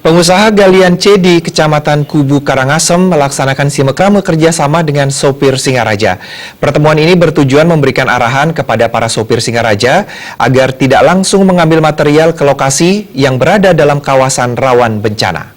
Pengusaha galian C di Kecamatan Kubu Karangasem melaksanakan simekrame kerjasama dengan sopir Singaraja. Pertemuan ini bertujuan memberikan arahan kepada para sopir Singaraja agar tidak langsung mengambil material ke lokasi yang berada dalam kawasan rawan bencana.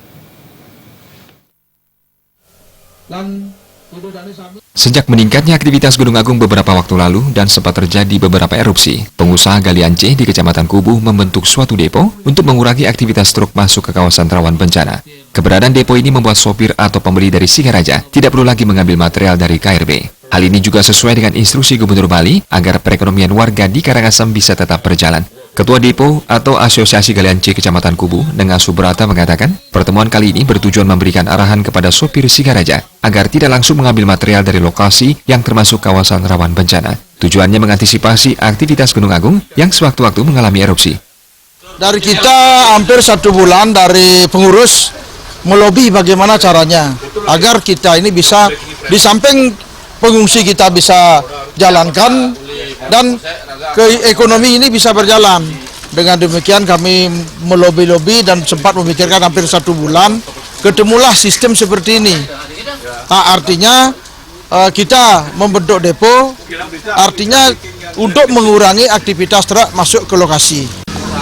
Sejak meningkatnya aktivitas Gunung Agung beberapa waktu lalu dan sempat terjadi beberapa erupsi, pengusaha galian C di Kecamatan Kubu membentuk suatu depo untuk mengurangi aktivitas truk masuk ke kawasan rawan bencana. Keberadaan depo ini membuat sopir atau pembeli dari Singaraja tidak perlu lagi mengambil material dari KRB. Hal ini juga sesuai dengan instruksi Gubernur Bali agar perekonomian warga di Karangasem bisa tetap berjalan. Ketua Depo atau Asosiasi Galian C Kecamatan Kubu, Nenga Subrata mengatakan, pertemuan kali ini bertujuan memberikan arahan kepada sopir Singaraja agar tidak langsung mengambil material dari lokasi yang termasuk kawasan rawan bencana. Tujuannya mengantisipasi aktivitas Gunung Agung yang sewaktu-waktu mengalami erupsi. Dari kita hampir 1 bulan dari pengurus melobi bagaimana caranya agar kita ini bisa di samping pengungsi kita bisa jalankan dan ekonomi ini bisa berjalan. Dengan demikian kami melobi-lobi dan sempat memikirkan hampir 1 bulan, ketemulah sistem seperti ini. Nah, artinya kita membentuk depo, artinya untuk mengurangi aktivitas truk masuk ke lokasi.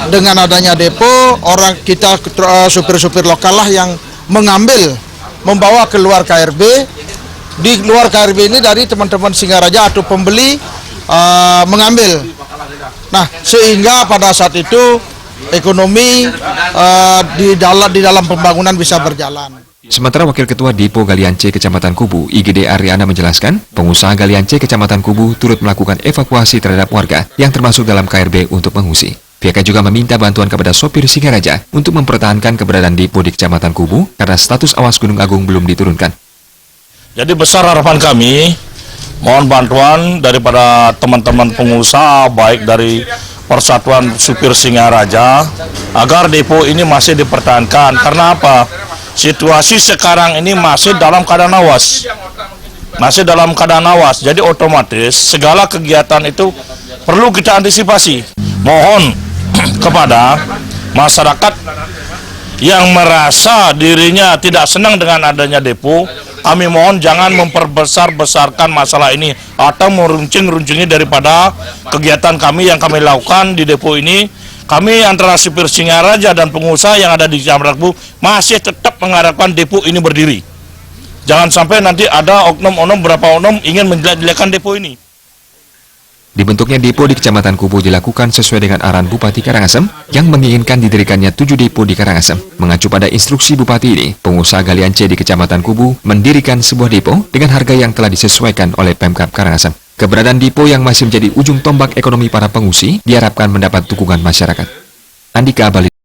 Dengan adanya depo, orang kita supir-supir lokal lah yang membawa keluar KRB. Di luar KRB ini dari teman-teman Singaraja atau pembeli mengambil. Nah, sehingga pada saat itu ekonomi di dalam pembangunan bisa berjalan. Sementara Wakil Ketua Depo Galian C Kecamatan Kubu, IGD Ariana menjelaskan, pengusaha Galian C Kecamatan Kubu turut melakukan evakuasi terhadap warga yang termasuk dalam KRB untuk mengungsi. Pihaknya juga meminta bantuan kepada sopir Singaraja untuk mempertahankan keberadaan depo di Kecamatan Kubu karena status awas Gunung Agung belum diturunkan. Jadi besar harapan kami, mohon bantuan daripada teman-teman pengusaha, baik dari Persatuan Supir Singaraja, agar depo ini masih dipertahankan. Karena apa? Situasi sekarang ini masih dalam keadaan awas. Jadi otomatis segala kegiatan itu perlu kita antisipasi. Mohon kepada masyarakat yang merasa dirinya tidak senang dengan adanya depo, kami mohon jangan memperbesar-besarkan masalah ini atau meruncing-runcingi daripada kegiatan kami yang kami lakukan di depo ini. Kami antara supir Singaraja dan pengusaha yang ada di Kecamatan Kubu masih tetap mengharapkan depo ini berdiri. Jangan sampai nanti ada beberapa oknum ingin menjelek-jelekan depo ini. Dibentuknya depo di Kecamatan Kubu dilakukan sesuai dengan arahan Bupati Karangasem yang menginginkan didirikannya 7 depo di Karangasem. Mengacu pada instruksi Bupati ini, pengusaha Galian C di Kecamatan Kubu mendirikan sebuah depo dengan harga yang telah disesuaikan oleh Pemkab Karangasem. Keberadaan depo yang masih menjadi ujung tombak ekonomi para pengungsi diharapkan mendapat dukungan masyarakat. Andika Bali.